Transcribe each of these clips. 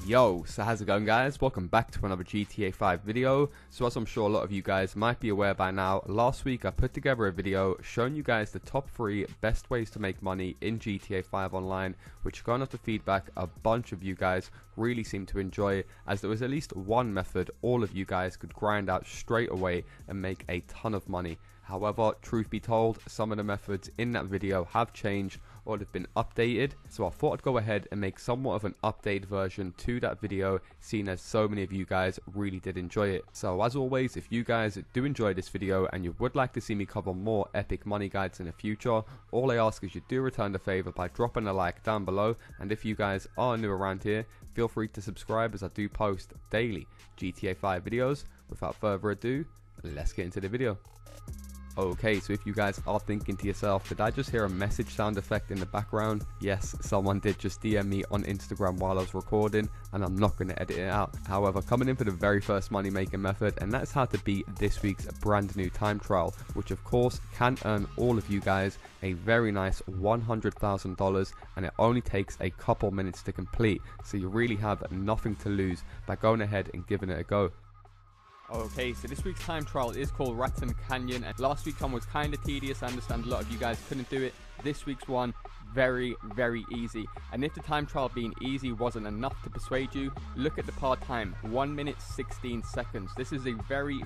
Yo, so how's it going, guys? Welcome back to another GTA 5 video. So as I'm sure a lot of you guys might be aware by now, last week I put together a video showing you guys the top 3 best ways to make money in GTA 5 online, which going off the feedback a bunch of you guys really seemed to enjoy, as there was at least one method all of you guys could grind out straight away and make a ton of money. However, truth be told, some of the methods in that video have changed or have been updated, so I thought I'd go ahead and make somewhat of an updated version to that video, seeing as so many of you guys really did enjoy it. So as always, if you guys do enjoy this video and you would like to see me cover more epic money guides in the future, all I ask is you do return the favor by dropping a like down below, and if you guys are new around here, feel free to subscribe as I do post daily GTA 5 videos. Without further ado, let's get into the video. Okay, so if you guys are thinking to yourself, did I just hear a message sound effect in the background? Yes, someone did just DM me on Instagram while I was recording, and I'm not going to edit it out. However, coming in for the very first money making method, and that's how to beat this week's brand new time trial, which of course can earn all of you guys a very nice $100,000, and it only takes a couple minutes to complete, so you really have nothing to lose by going ahead and giving it a go. Okay, so this week's time trial is called Rattan Canyon, and last week's one was kind of tedious. I understand a lot of you guys couldn't do it. This week's one, very easy. And if the time trial being easy wasn't enough to persuade you, look at the part time, 1 minute 16 seconds. This is a very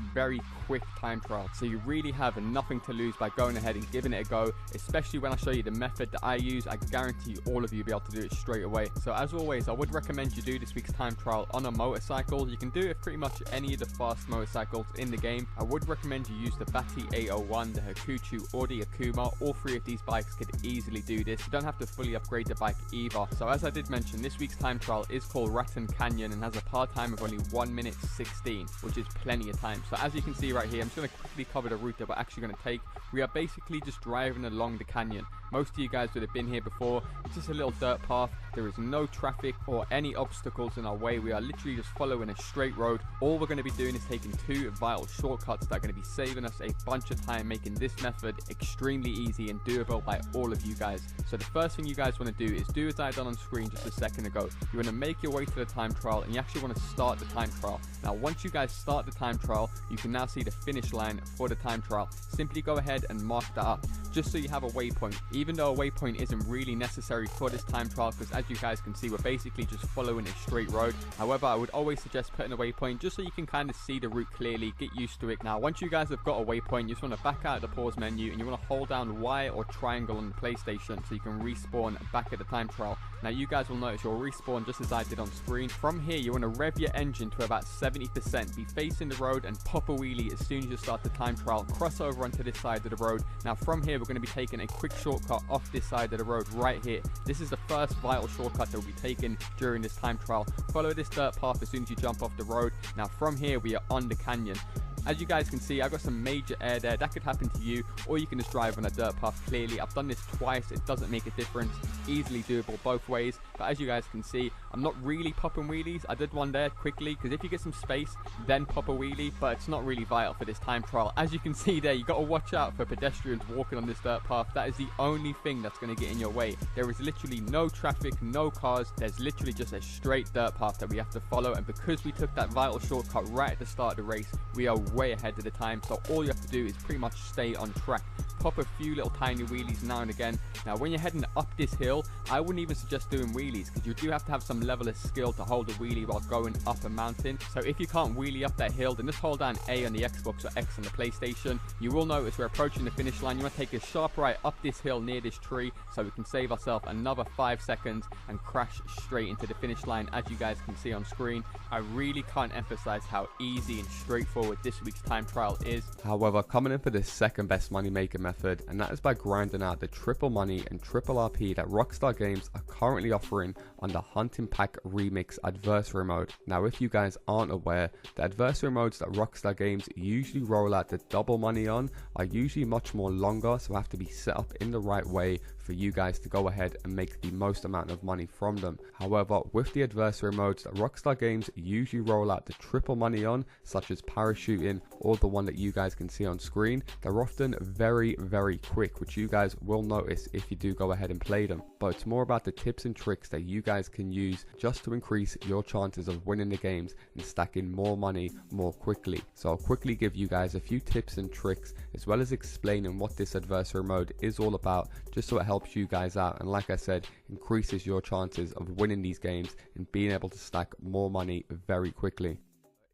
quick time trial, so you really have nothing to lose by going ahead and giving it a go, especially when I show you the method that I use. I guarantee all of you will be able to do it straight away. So as always, I would recommend you do this week's time trial on a motorcycle. You can do it pretty much any of the fast motorcycles in the game. I would recommend you use the Batty 801, the Hakuchu, or the Akuma. All 3 of these bikes could easily do this. You don't have to fully upgrade the bike either. So as I did mention, this week's time trial is called Rattan Canyon and has a part time of only 1 minute 16, which is plenty of time. So as you can see right here, I'm just going to quickly cover the route that we're actually going to take. We are basically just driving along the canyon. Most of you guys would have been here before. It's just a little dirt path. There is no traffic or any obstacles in our way. We are literally just following a straight road. All we're going to be doing is taking 2 vital shortcuts that are going to be saving us a bunch of time, making this method extremely easy and doable by all of you guys. So the first thing you guys want to do is do as I done on screen just a second ago. You want to make your way to the time trial, and you actually want to start the time trial. Now once you guys start the time trial, you can now see the finish line for the time trial. Simply go ahead and mark that up, just so you have a waypoint, even though a waypoint isn't really necessary for this time trial, because as you guys can see, we're basically just following a straight road. However, I would always suggest putting a waypoint just so you can kind of see the route clearly, get used to it. Now once you guys have got a waypoint, you just want to back out of the pause menu, and you want to hold down Y or triangle on the PlayStation so you can respawn back at the time trial. Now you guys will notice you'll respawn just as I did on screen. From here, you want to rev your engine to about 70%, be facing the road, and pop a wheelie as soon as you start the time trial. Cross over onto this side of the road. Now from here, we're going to be taking a quick shortcut off this side of the road right here. This is the first vital shortcut that will be taken during this time trial. Follow this dirt path as soon as you jump off the road. Now from here, we are on the canyon. As you guys can see, I got some major air there. That could happen to you, or you can just drive on a dirt path clearly. I've done this twice. It doesn't make a difference. Easily doable both ways. But as you guys can see, I'm not really popping wheelies. I did one there quickly, because if you get some space, then pop a wheelie. But it's not really vital for this time trial. As you can see there, you got to watch out for pedestrians walking on this dirt path. That is the only thing that's going to get in your way. There is literally no traffic, no cars. There's literally just a straight dirt path that we have to follow. And because we took that vital shortcut right at the start of the race, we are way ahead of the time. So all you have to do is pretty much stay on track. Pop a few little tiny wheelies now and again. Now when you're heading up this hill, I wouldn't even suggest doing wheelies, because you do have to have some level of skill to hold a wheelie while going up a mountain. So if you can't wheelie up that hill, then just hold down A on the Xbox or X on the PlayStation. You will notice we're approaching the finish line. You want to take a sharp right up this hill near this tree, so we can save ourselves another 5 seconds and crash straight into the finish line, as you guys can see on screen. I really can't emphasize how easy and straightforward this week's time trial is. However, coming in for the second best money making method, and that is by grinding out the triple money and triple RP that Rockstar Games are currently offering on the Hunting Pack Remix Adversary Mode. Now if you guys aren't aware, the adversary modes that Rockstar Games usually roll out the double money on are usually much more longer, so have to be set up in the right way for you guys to go ahead and make the most amount of money from them. However, with the adversary modes that Rockstar Games usually roll out the triple money on, such as parachuting or the one that you guys can see on screen, they're often very very quick, which you guys will notice if you do go ahead and play them. But it's more about the tips and tricks that you guys can use just to increase your chances of winning the games and stacking more money more quickly. So I'll quickly give you guys a few tips and tricks, as well as explaining what this adversary mode is all about, just so it helps you guys out, and like I said, increases your chances of winning these games and being able to stack more money very quickly.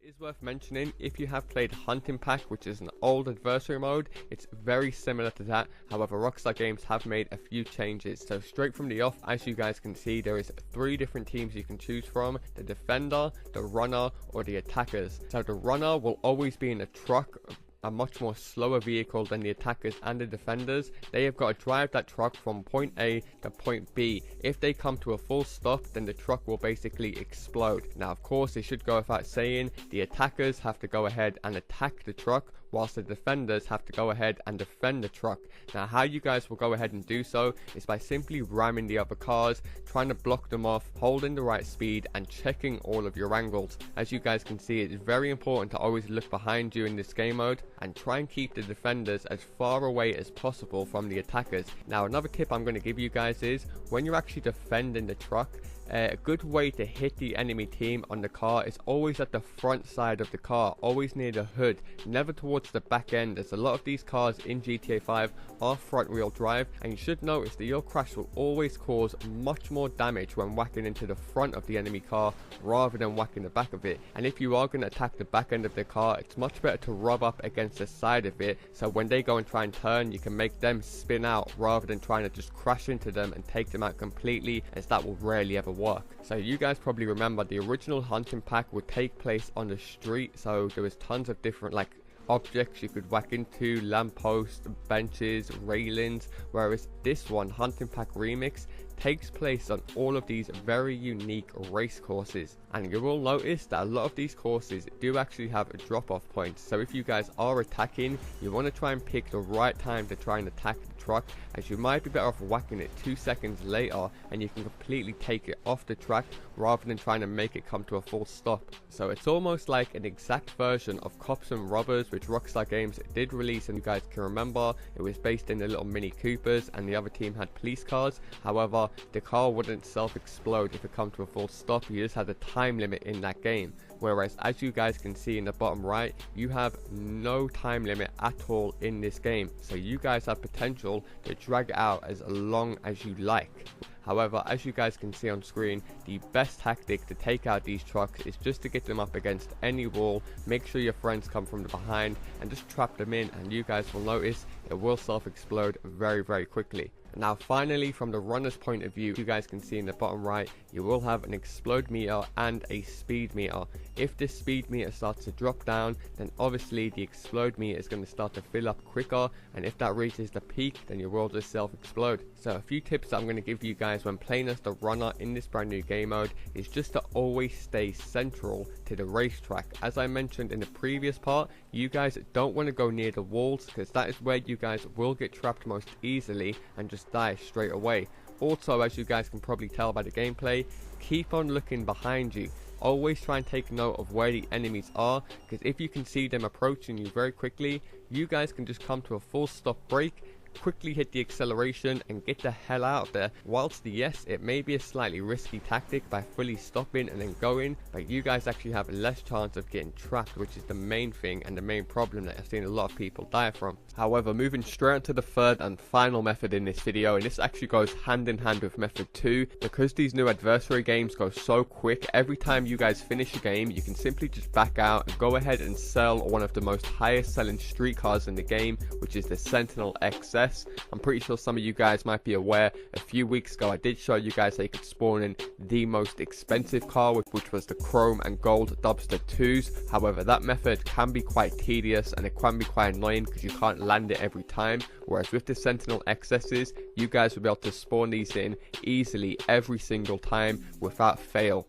It is worth mentioning, if you have played Hunting Pack, which is an old adversary mode, it's very similar to that. However, Rockstar Games have made a few changes. So straight from the off, as you guys can see, there is 3 different teams you can choose from: the defender, the runner, or the attackers. So the runner will always be in a truck, a much more slower vehicle than the attackers and the defenders. They have got to drive that truck from point A to point B. If they come to a full stop, then the truck will basically explode. Now of course, it should go without saying, the attackers have to go ahead and attack the truck, whilst the defenders have to go ahead and defend the truck. Now how you guys will go ahead and do so is by simply ramming the other cars, trying to block them off, holding the right speed, and checking all of your angles. As you guys can see, it is very important to always look behind you in this game mode and try and keep the defenders as far away as possible from the attackers. Now another tip I'm going to give you guys is, when you're actually defending the truck, a good way to hit the enemy team on the car is always at the front side of the car, always near the hood, never towards the back end, as a lot of these cars in GTA 5 are front wheel drive, and you should notice that your crash will always cause much more damage when whacking into the front of the enemy car rather than whacking the back of it. And if you are going to attack the back end of the car, it's much better to rub up against the side of it, so when they go and try and turn, you can make them spin out rather than trying to just crash into them and take them out completely, as that will rarely ever work. So you guys probably remember the original Hunting Pack would take place on the street, so there was tons of different objects you could whack into, lampposts, benches, railings, whereas this one, Hunting Pack Remix, takes place on all of these very unique race courses. And you will notice that a lot of these courses do actually have drop-off points, so if you guys are attacking, you want to try and pick the right time to try and attack the truck, as you might be better off whacking it 2 seconds later and you can completely take it off the track rather than trying to make it come to a full stop. So it's almost like an exact version of Cops and Robbers, which Rockstar Games did release, and you guys can remember it was based in the little Mini Coopers and the other team had police cars. However, the car wouldn't self-explode if it come to a full stop, you just had a time limit in that game. Whereas as you guys can see in the bottom right, you have no time limit at all in this game, so you guys have potential to drag it out as long as you like. However, as you guys can see on screen, the best tactic to take out these trucks is just to get them up against any wall, make sure your friends come from the behind and just trap them in, and you guys will notice it will self-explode very quickly. Now finally, from the runner's point of view, you guys can see in the bottom right, you will have an explode meter and a speed meter. If this speed meter starts to drop down, then obviously the explode meter is going to start to fill up quicker, and if that reaches the peak, then your world will just self-explode. So a few tips that I'm going to give you guys when playing as the runner in this brand new game mode is just to always stay central to the racetrack. As I mentioned in the previous part, you guys don't want to go near the walls, because that is where you guys will get trapped most easily and just die straight away. Also, as you guys can probably tell by the gameplay, keep on looking behind you. Always try and take note of where the enemies are, because if you can see them approaching you very quickly, you guys can just come to a full stop brake, quickly hit the acceleration and get the hell out of there. Whilst yes, it may be a slightly risky tactic by fully stopping and then going, but you guys actually have less chance of getting trapped, which is the main thing and the main problem that I've seen a lot of people die from. However, moving straight on to the third and final method in this video, and this actually goes hand in hand with method 2, because these new adversary games go so quick. Every time you guys finish a game, you can simply just back out and go ahead and sell one of the most highest selling street cars in the game, which is the Sentinel XS. I'm pretty sure some of you guys might be aware, a few weeks ago I did show you guys how you could spawn in the most expensive car, which was the chrome and gold Dubster 2s. However, that method can be quite tedious and it can be quite annoying because you can't land it every time, whereas with the Sentinel XSs, you guys will be able to spawn these in easily every single time without fail.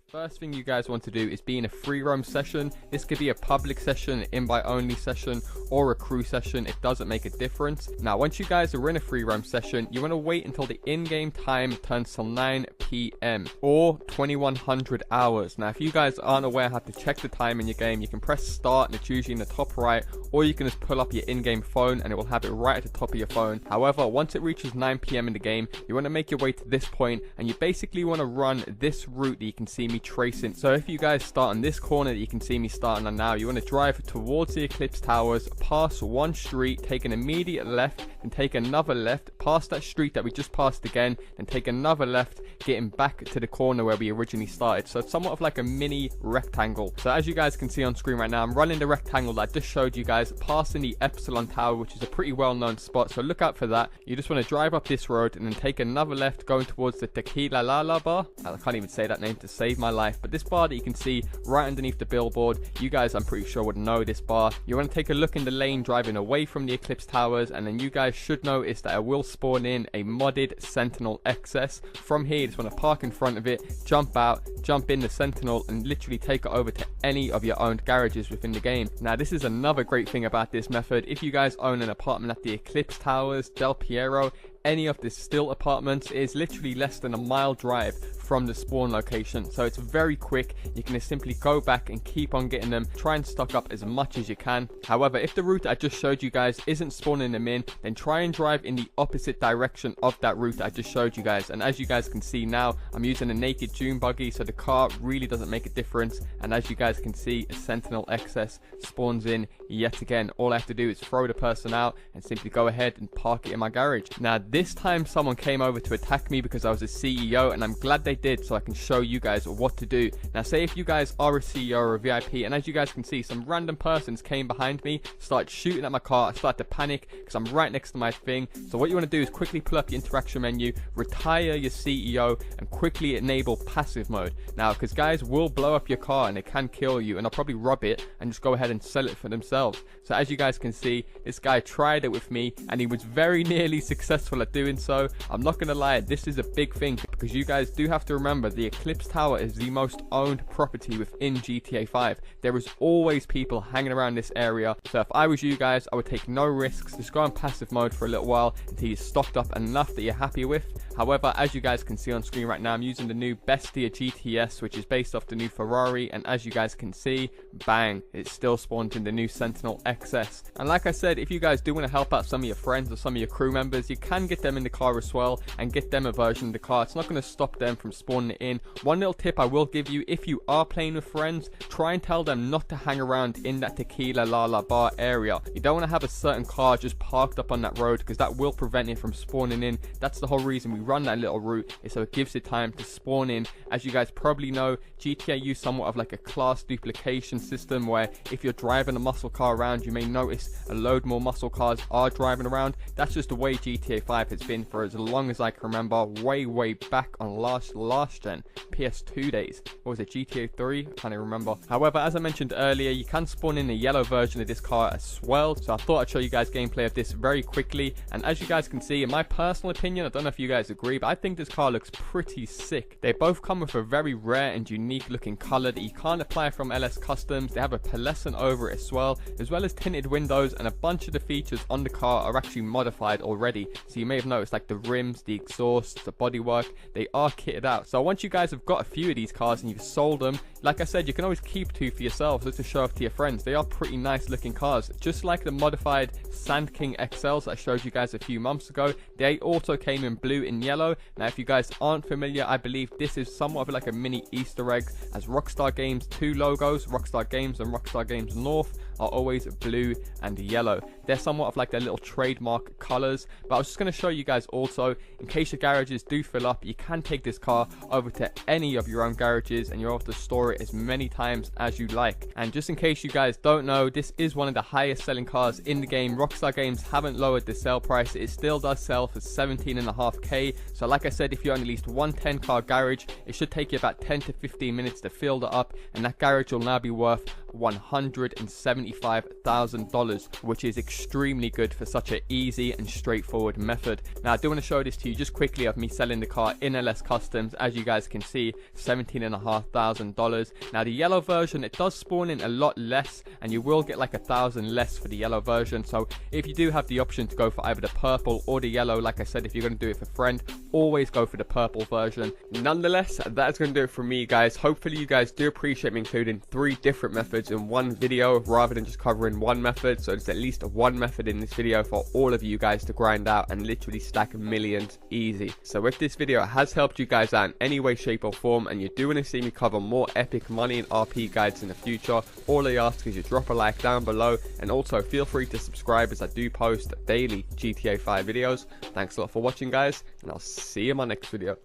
First thing you guys want to do is be in a free roam session. This could be a public session, invite only session, or a crew session. It doesn't make a difference. Now, once you guys are in a free roam session, you want to wait until the in-game time turns till 9 p.m. or 2100 hours. Now, if you guys aren't aware how to check the time in your game, you can press start and it's usually in the top right, or you can just pull up your in-game phone and it will have it right at the top of your phone. However, once it reaches 9 p.m. in the game, you want to make your way to this point and you basically want to run this route that you can see me tracing. So if you guys start on this corner that you can see me starting on now, you want to drive towards the Eclipse Towers, pass one street, take an immediate left, and take another left, past that street that we just passed again, and take another left, getting back to the corner where we originally started. So it's somewhat of like a mini rectangle. So as you guys can see on screen right now, I'm running the rectangle that I just showed you guys, passing the Epsilon Tower, which is a pretty well-known spot, so look out for that. You just want to drive up this road and then take another left, going towards the Tequila Lala bar. I can't even say that name to save my life, but this bar that you can see right underneath the billboard, you guys I'm pretty sure would know this bar. You want to take a look in the lane driving away from the Eclipse Towers, and then you guys should notice that I will spawn in a modded Sentinel XS. From here, you just want to park in front of it, jump out, jump in the Sentinel, and literally take it over to any of your owned garages within the game. Now, this is another great thing about this method. If you guys own an apartment at the Eclipse Towers, Del Piero, any of the still apartments, is literally less than a mile drive from the spawn location, so it's very quick. You can just simply go back and keep on getting them, try and stock up as much as you can. However, if the route I just showed you guys isn't spawning them in, then try and drive in the opposite direction of that route I just showed you guys. And as you guys can see now, I'm using a naked dune buggy, so the car really doesn't make a difference. And as you guys can see, a Sentinel XS spawns in yet again. All I have to do is throw the person out and simply go ahead and park it in my garage. Now, this time someone came over to attack me because I was a CEO, and I'm glad they did, so I can show you guys what to do. Now, say if you guys are a CEO or a VIP, and as you guys can see, some random persons came behind me, started shooting at my car. I started to panic because I'm right next to my thing. So what you want to do is quickly pull up your interaction menu, retire your CEO, and quickly enable passive mode. Now, because guys will blow up your car and they can kill you, and they'll probably rob it and just go ahead and sell it for themselves. So as you guys can see, this guy tried it with me and he was very nearly successful at doing so. I'm not gonna lie, this is a big thing because you guys do have to remember the Eclipse Tower is the most owned property within GTA 5. There is always people hanging around this area, so if I was you guys, I would take no risks. Just go on passive mode for a little while until you're stocked up enough that you're happy with. However, as you guys can see on screen right now, I'm using the new Bestia GTS, which is based off the new Ferrari, and as you guys can see, bang, it still spawned in the new Sentinel XS. And like I said, if you guys do want to help out some of your friends or some of your crew members, you can get them in the car as well and get them a version of the car. It's not going to stop them from spawning it in. One little tip I will give you, if you are playing with friends, try and tell them not to hang around in that Tequila Lala bar area. You don't want to have a certain car just parked up on that road because that will prevent it from spawning in. That's the whole reason we run that little route, is so it gives it time to spawn in. As you guys probably know, GTA use somewhat of like a class duplication system where if you're driving a muscle car around, you may notice a load more muscle cars are driving around. That's just the way GTA 5 has been for as long as I can remember, way back on last gen PS2 days. What was it, GTA 3? I can't even remember. However, as I mentioned earlier, you can spawn in a yellow version of this car as well, so I thought I'd show you guys gameplay of this very quickly. And as you guys can see, in my personal opinion, I don't know if you guys agree, but I think this car looks pretty sick. They both come with a very rare and unique looking color that you can't apply from LS Customs. They have a pearlescent over it as well as tinted windows, and a bunch of the features on the car are actually modified already. So you may have noticed like the rims, the exhaust, the bodywork, they are kitted out. So once you guys have got a few of these cars and you've sold them, like I said, you can always keep two for yourselves just to show off to your friends. They are pretty nice looking cars, just like the modified Sand King XLs that I showed you guys a few months ago. They also came in blue and yellow. Now, if you guys aren't familiar, I believe this is somewhat of like a mini Easter egg, as Rockstar Games' two logos, Rockstar Games and Rockstar Games North, are always blue and yellow. They're somewhat of like their little trademark colors. But I was just going to show you guys also, in case your garages do fill up, you can take this car over to any of your own garages and you're able to store it as many times as you like. And just in case you guys don't know, this is one of the highest selling cars in the game. Rockstar Games haven't lowered the sale price. It still does sell for 17.5k. So like I said, if you own at least one 10 car garage, it should take you about 10 to 15 minutes to fill that up, and that garage will now be worth $175,000, which is extremely good for such an easy and straightforward method. Now I do want to show this to you just quickly of me selling the car in LS Customs. As you guys can see, $17,500. Now the yellow version, it does spawn in a lot less, and you will get like 1,000 less for the yellow version. So if you do have the option to go for either the purple or the yellow, like I said, if you're going to do it for friend, always go for the purple version. Nonetheless, that is going to do it for me, guys. Hopefully you guys do appreciate me including 3 different methods in one video rather than just covering one method. So there's at least one method in this video for all of you guys to grind out and literally stack millions easy. So if this video has helped you guys out in any way, shape or form, and you do want to see me cover more epic money and RP guides in the future, all I ask is you drop a like down below, and also feel free to subscribe as I do post daily GTA 5 videos. Thanks a lot for watching, guys, and I'll see you in my next video.